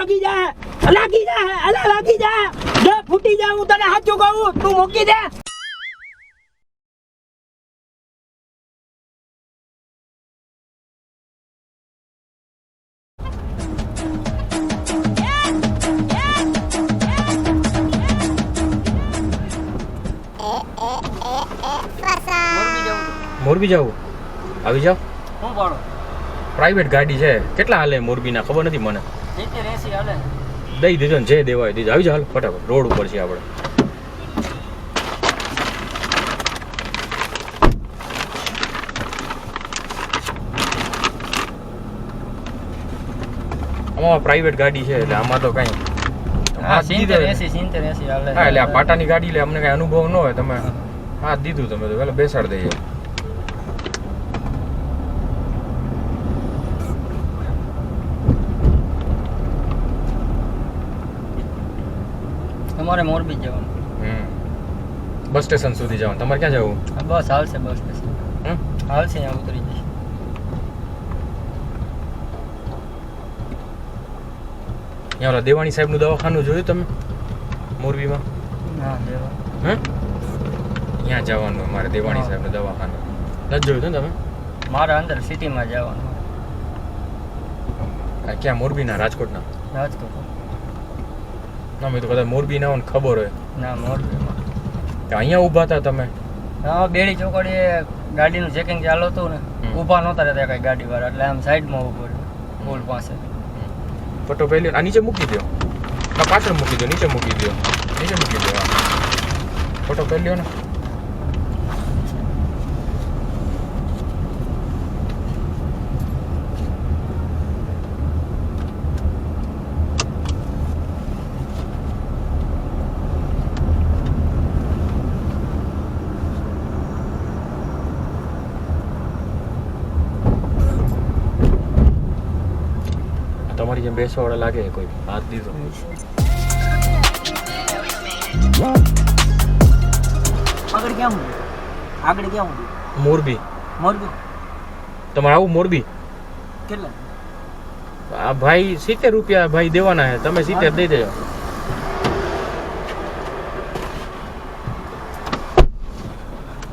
લાગી જા અલા લાગી જા જો ફૂટી જા હું તને સાચું કહું તું મૂકી દે મોરબી જાવ આવી જાવ હું પાડો પ્રાઇવેટ ગાડી છે કેટલા હાલે મોરબીના ખબર નથી મને 70-80 હાલે દઈ દેજો ને જે દેવાય દીધો આવી જાવ હાલ ફટાફટ રોડ ઉપર છે આપણે આમાં પ્રાઇવેટ ગાડી છે એટલે આમાં તો કઈ હા 70-80 હાલે હા એટલે આ પાટાની ગાડી એટલે અમને કઈ અનુભવ ન હોય તમે હા દીધું તમે તો પેલા બેસાડ દઈએ તમારે મોરબી જવાનું બસ સ્ટેશન સુધી જવાનું તમારે ક્યાં જવું બસ હાલશે બસ સ્ટેશન હાલશે અહીંયા ઉતરી જશે અહીંયા ઓલા દેવાણી સાહેબનું દવાખાનું જોયું તમે મોરબીમાં હા દેવા ત્યાં જવાનું અમારે દેવાણી સાહેબનું દવાખાનું નથી જોયું ને તમે મારે અંદર સિટીમાં જવાનું ક્યાં મોરબીના રાજકોટના રાજકોટ ના મેં તો કદાચ મોરબી ના હોય ને ખબર હોય ના મોરબીમાં કે અહીંયા ઊભા હતા તમે હા બેડી ચોકડીએ ગાડીનું ચેકિંગ ચાલુ હતું ને ઊભા નહોતા રહેતા કઈ ગાડી વાળા એટલે આમ સાઈડમાં ઊભો રહ્યો પુલ પાસે ફોટો પહેલી આ નીચે મૂકી દો પાછળ મૂકી દો નીચે મૂકી દો નીચે મૂકી દો ફોટો પહેલ્યો ને તમારી જેમ બેસવાવાળા લાગે કોઈ હાથ દીધો આગળ ક્યાં હું આગળ ક્યાં હું મોરબી મોરબી તમારે આવું મોરબી કેટલા આ ભાઈ 70 રૂપિયા ભાઈ દેવાના છે તમે 70 દઈ દેજો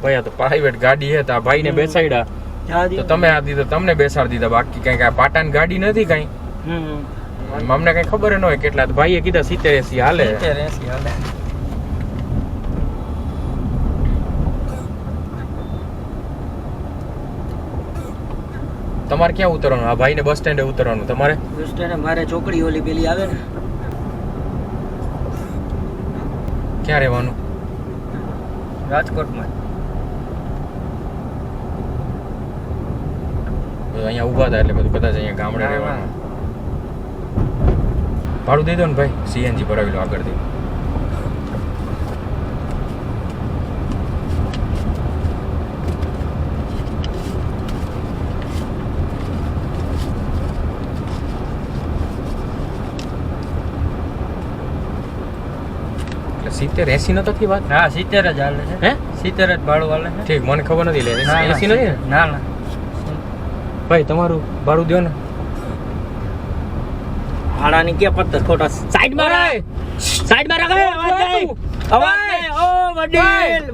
ભાઈ આ તો પ્રાઇવેટ ગાડી છે તો આ ભાઈને બેસાડ્યા તો તમે આ દીધો તમને બેસાડી દીધા બાકી કઈ પાટાની ગાડી નથી કઈ અમને કઈ ખબર ન હોય કેટલા ભાઈએ કીધા 70-80 હાલે 70-80 હાલે તમારે ક્યાં ઉતરવાનું આ ભાઈને બસ સ્ટેન્ડે ઉતરવાનું તમારે બસ સ્ટેન્ડે મારે ચોકડી ઓલી પેલી આવે ને ક્યાં રહેવાનું રાજકોટમાં અહીંયા ઊભા હતા એટલે બધું કદાચ અહીંયા ગામડે રહેવાનું ભાડું દઈ દો ને ભાઈ સીએનજી ભરાવી લો આગળથી એટલે 70-80 નતો થી વાત હા 70 જ હાલે છે હે 70 જ ભાડું હાલે છે ઠીક મને ખબર નથી લે 80 નથી ને ના ના ભાઈ તમારું ભાડું દો ને હાડાની કે પત્તર ખોટા સાઈડમાં રાખ અવાજ નહીં ઓ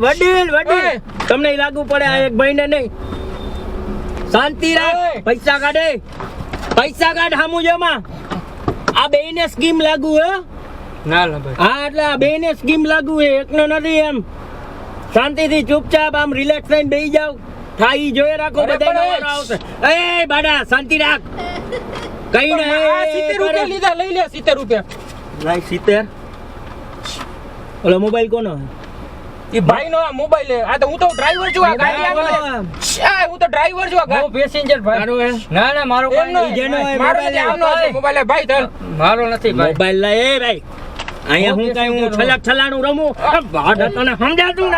વડીલ તમને લાગુ પડે આ એક ભાઈને નહીં શાંતિ રાખ પૈસા કાઢ હામુ જમા આ બેયને સ્કીમ લાગુ હે ના ના ભાઈ હા એટલે આ બેયને સ્કીમ લાગુ હે એકનો નથી એમ શાંતિથી ચૂપચાપ આમ રિલેક્સ થઈને બેહી જાવ થાઈ જોઈ રાખો બધાનો વારો આવશે એ બાડા શાંતિ રાખ કઈ ને 70 રૂપિયા લીધા લઈ લે 70 રૂપિયા લાઈ 70 ઓલો મોબાઈલ કોનો એ ભાઈ નો મોબાઈલ આ તો હું તો ડ્રાઈવર છું આ ગાડી આગળ હું તો ડ્રાઈવર છું આ હું પેસેન્જર ભાઈ ના ના મારો કોઈ જેનો મોબાઈલ ભાઈ ચાલ મારો નથી ભાઈ મોબાઈલ લા એ ભાઈ અહીંયા હું કઈ હું છલાણું રમું ભાડા તને સમજાતું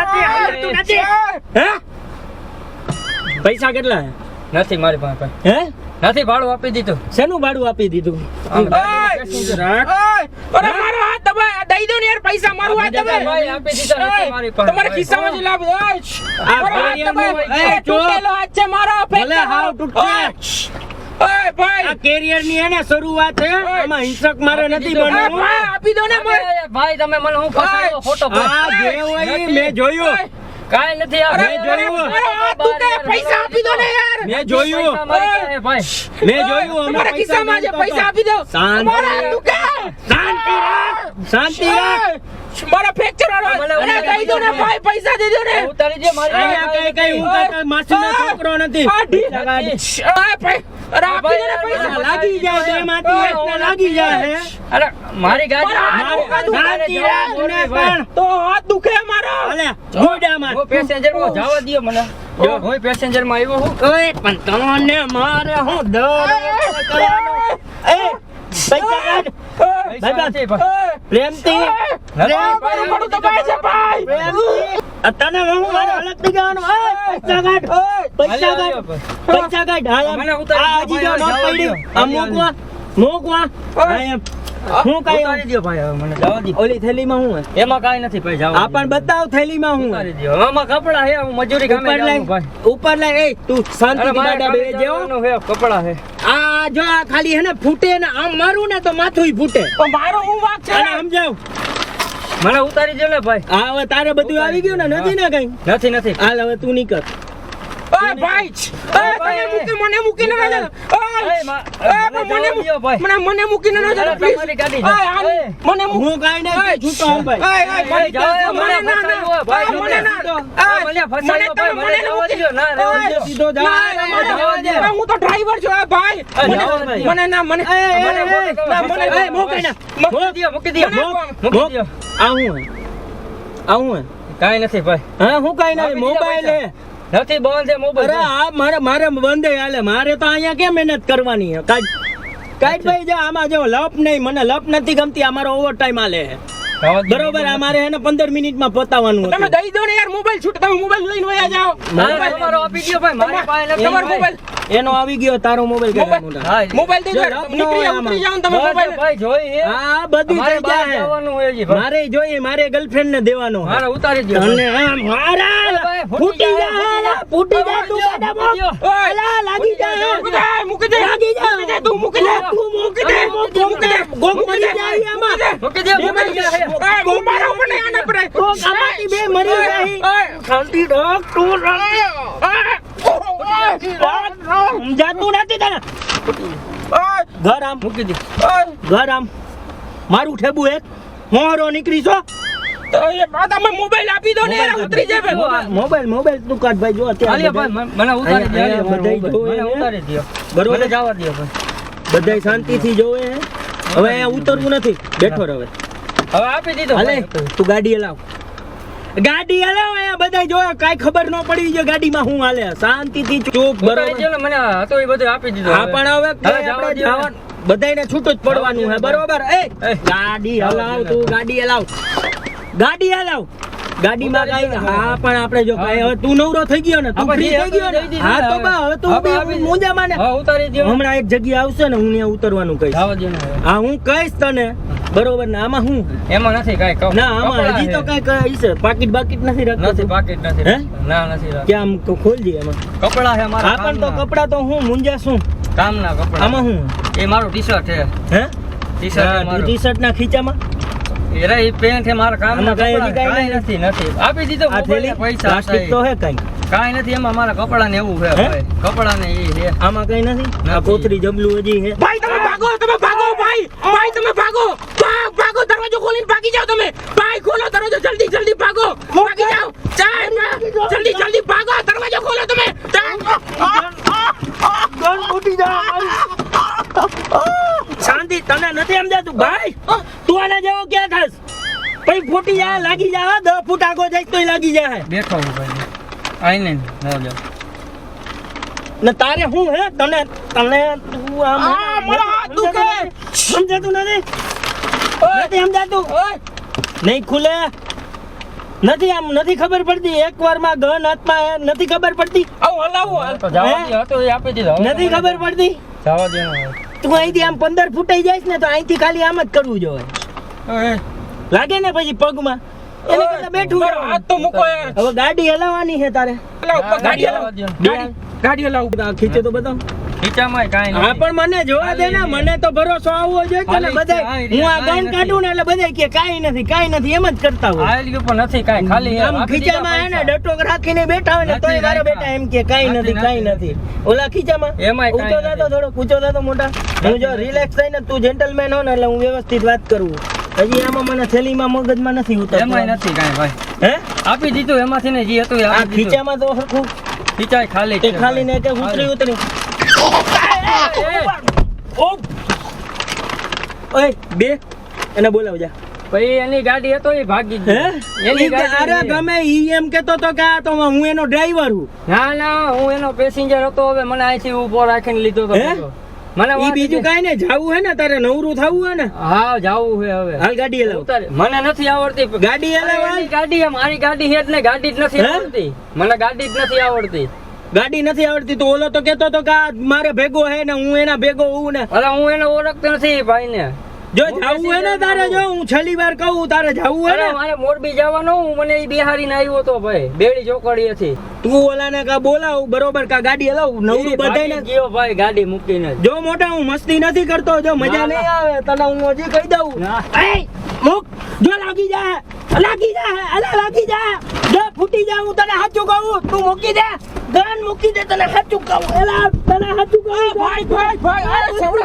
નથી હે પૈસા કેટલા નથી મારી પાસે હે નથી ભાડું આપી દીધું શેનું ભાડું આપી દીધું અરે મારો હાથ દબાય દઈ દો ને યાર પૈસા મારું હાથ દબાય આપી દીધા નથી મારી પાસે તમારા ખિસ્સામાં જ લાવ આ ભાઈઓનું એ તૂટેલો હાથ છે મારો ભલે હાવ તૂટે ઓય ભાઈ આ કેરિયર ની હે ને શરૂઆત છે આમાં હિંસક મારે નથી ઓય બનવું ભાઈ આપી દો ને મને ભાઈ તમે મને હું ફસાયો ખોટો આ જે હોય ઈ મેં જોયું કાઈ નથી આ મેં જોયું. તું કે પૈસા આપી દો ને યાર મેં જોયું ભાઈ મેં જોયું અમે મારા ખિસ્સામાં છે પૈસા આપી દો શાંતિ મારા તું કે શાંતિ રાખ શાંતિ રાખ મારા ફ્રેક્ચર મને અરે દઈ દો ને ભાઈ પૈસા દે દો ને ઉતારી દે મારી અહીંયા કઈ હું કઈ માસીનો છોકરો નથી અરે ભાઈ અરે આપી દો ને પૈસા લાગી જાય છે એમાંથી એકને લાગી જાય છે અરે મારી ગાડી શાંતિ રાખ ને પણ તો હાથ દુખે મારો અલે મોઢામાં હું પેસેન્જર માં જવા દયો મને જો. હું પેસેન્જર માં આવ્યો હું ઓય પણ તમને મારે હું દર કરવાનો એ પૈસા કાઢ પૈસા નથી ભાઈ પ્રેમથી મારું મોઢું દબાય છે ભાઈ પ્રેમથી તને હું મારે અલગ થઈ જવાનું પૈસા કાઢ પૈસા કાઢ પૈસા કાઢ હા મને ઉતારી આ હજી જો નોટ પડી આ મૂકવા હા એમ હું ઉતારી કઈ દયો ભાઈ હવે મને જવા દયો ઓલી થેલીમાં હું હે એમાં કાઈ નથી ભાઈ જવા આ પણ બતાવ થેલીમાં હું ઉતારી દયો આમાં કપડા હે હું મજૂરી કામે ઉપર જાઉં ભાઈ લઈ ઉપર લઈ એ તું શાંતિ અરે મારે દાદા બે જેવો જવાનું હે કપડા હે આ જો આ ખાલી હે ને ફૂટે ને આમ મારું ને તો માથું ફૂટે તો મારો હું વાક છે અને સમજાવ મને ઉતારી દો ને ભાઈ આ હવે તારે બધું આવી ગયું ને નથી ને કઈ નથી હાલ હવે તું નીકળ ઓય ભાઈ મને મૂકીને ના જાવ મને મૂકીને ના જાવ પ્લીઝ તમારી ગાડી મને મૂક હું કાઈ નહીં છૂટો હું ભાઈ મને સીધો જા હું તો ડ્રાઈવર છું ભાઈ મને ના મને આવું કાઈ નથી ભાઈ હા હું કાઈ નહીં મોબાઈલ હે નથી બંધ છે અરે મોબાઈલ આ મારે બંધ હાલે મારે તો અહીંયા કેમ મહેનત કરવાની હે કાઈ ભાઈ જો આમાં જો લપ નહીં મને લપ નથી ગમતી અમારો ઓવર ટાઈમ હાલે બરોબર અમારે એને 15 મિનિટમાં પતાવવાનું તમે દઈ દો ને યાર મોબાઈલ છૂટ તમે મોબાઈલ લઈને વયા જાઓ તમારો આપી દો ભાઈ મારી પાસે નથી. તમારો મોબાઈલ એનો આવી ગયો તારો મોબાઈલ કેવા મોટા હા, મોબાઈલ દઈ દો જો, નીકળી જાઓ ઉતરી જાઓ ને તમે જો, મોબાઈલ ભાઈ જોઈ હે આ બધી મારે થઈ બહાર જાય જવાનું હોય હજી ભાઈ. મારે જોઈએ મારે ગર્લફ્રેન્ડ ને દેવાનો હે. મારે ઉતારી દો અને આ મારા ભાઈ, ફૂટી જા ફૂટી જા તું ગાડામાં અલા લાગી જા મૂકી દે લાગી જા તું મૂકી દે તું મૂકી દે મૂકી દે ગોગ મરી જાય આમાં મૂકી દે મોબાઈલ ગયા હે. મારા ઉપર નહીં આને પડે ગોગ આમાંથી બે મરી જાય શાંતિ રાખ તું સમજાતું નથી તને ઘર આમ મૂકી દે ઘર આમ મારું ઠેબુ એક મોહરો નીકળી છો તો એ તમે મોબાઈલ આપી દો ને યાર ઉતરી જાય ભાઈ મોબાઈલ તું કાઢ ભાઈ જો હાલ્યો ભાઈ મને ઉતારી દે અહીંયા બધાય જોવે મને હે. ઉતારી દો બરોબર. મને જવા દો ભાઈ બધાય શાંતિથી જોવે હે. હવે અહીંયા ઉતરવું નથી બેઠો રહે હવે આપી દીધો હાલે ભાઈ. તું ગાડી હલાવ ગાડી હલાવ અહીંયા બધાય જોવે કાઈ ખબર ન પડી જો ગાડીમાં હું હાલે શાંતિથી ચૂપ ઉતારી બરોબર દો ને મને હતો એ બધું આપી દીધું હા પણ હવે હવે જવા આપણે દ્યો ને. જવાનું બધાયને છૂટું જ પડવાનું હે બરોબર એ એ. ગાડી હલાવ તું ગાડી હલાવ ગાડી હલાવ ગાડીમાં કાઈ હા પણ આપણે જો કાઈ હવે તું નવરો થઈ ગયો ને તું આપણે ફ્રી થઈ ગયો ને દઈ દીધું હા તો ને બા હવે તું હવે બી આપી મુંજામાં ને હા ઉતારી દો હમણાં એક જગ્યા આવશે ને હું ત્યાં ઉતરવાનું કહીશ જવા દો ને હવે. હા હું કહીશ તને બરોબર ને આમાં હું એમાં નથી કાઈ કહું ના આમાં હજી તો કાઈ કઈ છે પાકીટ બાકીટ નથી નથી રાખતો પાકીટ નથી હે? ના નથી રાખતો. કે આમ તો ખોલજે એમાં કપડા છે મારા હા પણ તો કામના. કપડા તો હું મુંજા શું કામના કપડા આમાં હું એ મારું ટી-શર્ટ છે હે ટી-શર્ટ મારું ટી શર્ટ ના ખીચામાં એ રે એ પેન્ટ છે મારા કામના આમાં કાંઈ કપડા કાંઈ કાંઈ નથી આપી દીધો આ થેલી મોબાઈલ પૈસા પ્લાસ્ટિક તો હે કઈ કાંઈ નથી એમાં મારા કપડા ને એવું છે હે? ભાઈ કપડા ને એ છે આમાં કઈ નથી આ નથી. કોથરી જબલું હજી હે ભાઈ તમે ભાગો ભાઈ તમે ભાગો ભાગો દરવાજો ખોલીને ભાગી જાઓ તમે ભાઈ ખોલો દરવાજો જલ્દી ભાગો ભાગી જાઓ જલ્દી ભાગો દરવાજો ખોલો તમે શાંતિ તને નથી સમજાતું ભાઈ તું આના જેવો ક્યાં થાસ પછી ફૂટી જાય લાગી જાય 10 ફૂટ આગો જાય તોય લાગી જાય બેઠો હું ભાઈ આઈને ન જાવ ને તારે શું હે તને તું આમ મારા હાથ દુખે. સમજાતું નથી સમજાતું નહીં ખુલે નથી આમ નથી ખબર પડતી એક વાર માં ગન હાથમાં નથી ખબર પડતી આવ હલાવો તો જવા દો હતો એ આપી દીધો હવે નથી ખબર પડતી જવા દો ને તું અહીંથી આમ 15 ફૂટાઈ જાય ને તો અહીંથી ખાલી આમ જ કરવું જોઈએ હવે. લાગે ને પછી પગમાં એને કરતા બેઠું મારો રહેવાનું. હાથ તો મૂકો યાર હવે ગાડી હલાવવાની છે તારે હલાવો, ગાડી હલાવો જવા દો ને. ગાડી હલાવો આ ખીચે તો બતાવ ખીચામાં કાંઈ હા નથી. પણ મને જોવા દે ને, મને તો ભરોસો આવવો જોઈએ કે ને ખાલી બધાય કાંઈ હું આ કાંઈ ગન કાઢું ને એટલે બધાય કે કાંઈ નથી એમ જ કરતા હોય. આયેલી ઉપર નથી કાંઈ, ખાલી આમ આપી દીધા ખીચામાં હે ને પૈસા. ડટોક રાખીને બેઠા હોય ને નથી તોય મારા રાખ્યા. બેટા એમ કે કાંઈ નથી. ઓલા ખીચામાં એમાંય ઊંચો કાંઈ થતો થોડો ઊંચો થતો મોટા. હું જો રિલેક્સ થઈને તું જેન્ટલમેન હો ને એટલે હું વ્યવસ્થિત વાત કરું. હજી આમાં મને થેલીમાં મગજમાં નથી ઉતરતું. એમાંય નથી કાંઈ ભાઈ. હે આપી દીધું એમાંથી ને જે હતું એ આ આપી દીધું. ખીચામાં તો હરખું ખીચાય ખાલી તે ખાલી ને કે ઉતરી ઓય બે એને બોલાવ જા. પછી એની ગાડી હતો એ ભાગી હે ગઈ. એની ગાડી અરે હતી. ગમે ઈ એમ કેતો તો કે આ તો હું એનો ડ્રાઈવર હું. ના હું એનો પેસેન્જર હતો. હવે મને અહીંથી ઊભો રાખીને લીધો તો હે? ખરો. મને ઈ વાત બીજું હતી. કાઈ ને જાવું હે ને તારે નવરું થવું હે ને હા જાવું છે હવે. હાલ ગાડી હલાવ. ઉતારે. મને નથી આવડતી ગાડી હલાવ હાલ. એની ગાડી છે, મારી ગાડી છે જ ને, ગાડી જ નથી હે? આવડતી. મને ગાડી જ નથી આવડતી. ગાડી નથી આવડતી તો ઓલો તો કેતો તો કે આ મારે ભેગો હે ને હું એના ભેગો હું ને અરે હું એને ઓળખતો નથી ભાઈ ને. જો જાવું હે ને તારે જો હું છેલ્લી વાર કહું તારે જાવું હે અરે ને મારે મોરબી જવાનો હું મને ઈ બિહારીને આવ્યો તો ભાઈ બેડી ચોકડીએથી. તું ઓલાને કા બોલાવ બરોબર કા ગાડી હલાવ નવરું ઈ બધાયને ભાગી ગયો ભાઈ ગાડી મૂકીને. જો મોટા હું મસ્તી નથી કરતો જો મજા ના, નહીં આવે તને હું હજી કહી દઉં ના. એય મુક જો લાગી જા અલા લાગી જા જો ફૂટી જા હું તને સાચું કહું તું મૂકી દે ગન મૂકી દે તને સાચું કહું એલા તને સાચું કહું ભાઈ અરે સાંભળો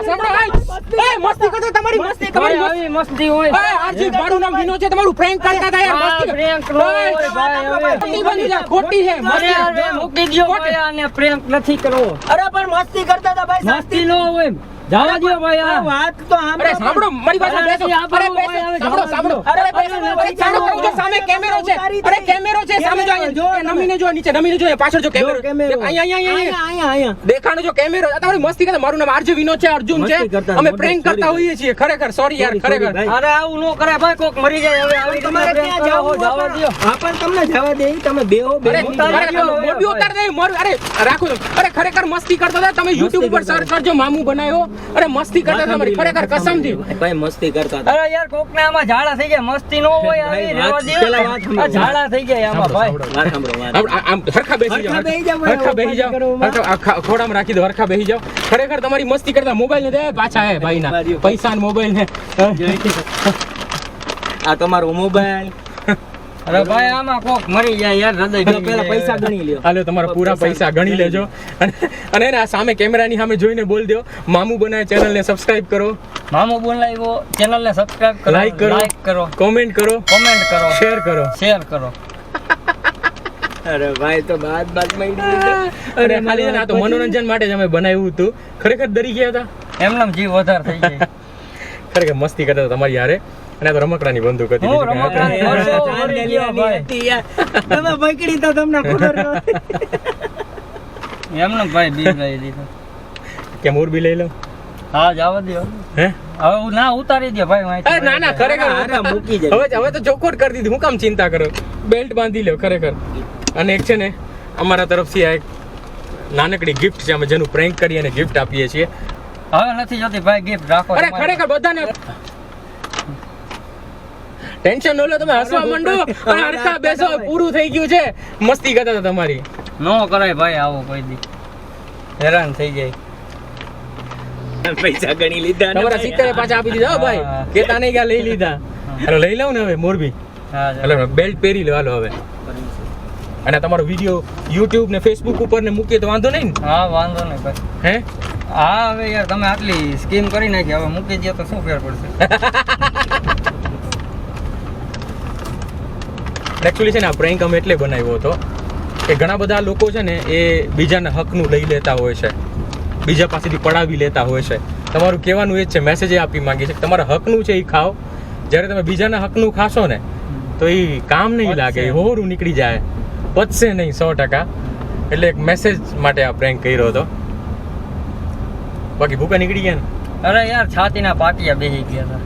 એ મસ્તી કરતો તમારી મસ્તી ભાઈ આવી મસ્તી હોય. એ આરજી મારું નામ વિનો છે તમારું પ્રેન્ક કરતા હતા યાર આ મસ્તી prank નો હોય ભાઈ હવે. ખોટી બની જા ખોટી છે અરે મસ્તી હવે મૂકી દ્યો ભાઈ આને prank નથી કરવો. અરે પણ મસ્તી કરતા હતા ભાઈ મસ્તી નો હોય. જવા દ્યો ભાઈ આ. વાત તો અરે સાંભળો મારી વાત બેસો અરે બેસો સાંભળો અરે બેસો ભાઈ ચાલો કહું છું સામે કેમેરો છે અરે કેમેરો છે સામે જો અહીંયા નમીને જો નીચે નમીને જો પાછળ જો કેમેરો અહીંયા દેખાણો જો કેમેરો આ તમારી મસ્તી કરતા મારું નામ આરજે વિનો છે અર્જુન છે મસ્તી કરતા અમે મોટી પ્રેન્ક sorry કરતા હોઈએ છીએ ખરેખર સોરી યાર ખરેખર ભાઈ. અરે આવું નો કરાય ભાઈ, કોક મરી જાય હવે આવી તમારે રીતે ક્યાં prank કરો, જાવું જવા દ્યો. હા પણ તમને જવા દે તમે બેહો અરે બેહો ઉતારી દ્યો હવે, મોરબી ઉતાર દે મોર અરે રાખો અરે ખરેખર મસ્તી કરતા હતા તમે YouTube ઉપર કરતા સર્ચ કરજો મામુ બનાવ્યો અરે મસ્તી કરતા હતા તમારી ખરેખર કસમથી ભાઈ મસ્તી કરતા હતા અરે યાર કોક ને આમાં ઝાડા થઈ જાય, મસ્તી નો હોય આવી, ભાઈ, રહેવા દ્યો. પેલા વાત સાંભળો. આ ઝાડા થઈ જાય આમાં ભાઈ. વાત સાંભળો વાત. આમ હરખા બેસી જાઓ હરખા બેહી જાઓ, ભાઈ, હરખા બેસી જાઓ કરો, હરખા આ ખોડામાં રાખી દો હરખા બેસી જાઓ ખરેખર તમારી મસ્તી કરતા મોબાઈલ ને દે પાછા હે ભાઈના પૈસા ને મોબાઈલ ને આ તમારો મોબાઈલ અરે ભાઈ આમાં કોક મરી જાય યાર, હૃદય પેલા ભીંગી જાય. પૈસા ગણી લ્યો હાલો તમારા પૂરા પૈસા ગણી લેજો અને એને આ સામે કેમેરાની સામે જોઈને બોલ દો મામુ બનાય ચેનલ ને સબસ્ક્રાઇબ કરો મામો બોલાવ્યો, ચેનલ ને સબસ્ક્રાઇબ કરો, લાઈક કરો like કરો, કોમેન્ટ કરો કોમેન્ટ કરો, શેર કરો શેર કરો. અરે ભાઈ તો બાત માંડી અરે ખાલી છે ને આ તો મનોરંજન માટે જ અમે બનાવ્યું હતું ખરેખર ડરી ગયા હતા એમનેમ જીવ વધારે થઈ જાય. ખરેખર મસ્તી કરતા હતા તમારી યારે અને આ તો રમકડાની બંદૂક હતી હું બીજું કાંઈ રમકડાની હતું. વર્ષો વળી ગયો ભાઈ. તમે પકડી તો તમને ખબર એમનેમ ભાઈ બીવડાવી દીધો. કે મોરબી લઈ લો હા જવા દ્યો. હે હવે હું ના ઉતારી દો ભાઈ અહીંથી. અરે ના ના ખરેખર અરે મૂકી જાય હવે તો ચોખવટ કરી દીધી હું કામ ચિંતા કરો બેલ્ટ બાંધી લ્યો ખરેખર અને એક છે ને અમારા તરફથી આ એક નાનકડી ગિફ્ટ છે અમે જેનું પ્રેન્ક કરી અને ગિફ્ટ આપીએ છીએ હવે નથી જોતી ભાઈ, ગિફ્ટ રાખો અરે તમારે. ખરેખર બધાને ટેન્શન ન લો તમે હસવા માંડો અને હરખા બેસો પૂરું થઈ ગયું છે મસ્તી કરતા હતા તમારી નો કરાય ભાઈ આવું કોઈ દી, હેરાન થઈ જાય. પૈસા ગણી લીધા ને તમારા સિત્તેર પાછા આપી દીધા હો ભાઈ હા. કેતા નહીં કે લઈ લીધા હાલો લઈ લઉં ને હવે મોરબી હા હાલો બેલ્ટ પહેરી લો હાલો હવે અને તમારો વિડીયો YouTube ને Facebook ઉપર ને મૂકીએ તો વાંધો નહીં ને હા વાંધો નહીં ભાઈ. હે હા હવે યાર તમે આટલી સ્કીમ કરી નાખી, હવે મૂકી દો તો શું ફેર પડશે. એકચ્યુઅલી છે ને આ પ્રેન્ક અમે એટલે બનાવ્યો હતો કે ઘણા બધા લોકો છે ને એ બીજાના હકનું લઈ લેતા હોય છે બીજા પાસેથી પડાવી લેતા હોય છે તમારું કહેવાનું એ જ છે મેસેજ એ આપી માંગીએ છે કે તમારા હકનું છે એ ખાઓ જ્યારે તમે બીજાના હકનું ખાશો ને તો એ કામ નહીં લાગે એ હોરું નીકળી જાય પચશે નહીં 100%. એટલે એક મેસેજ માટે આ પ્રેન્ક કર્યો હતો બાકી ભૂકા નીકળી ગયા ને અરે યાર છાતીના પાટિયા બેસી ગયા હતા.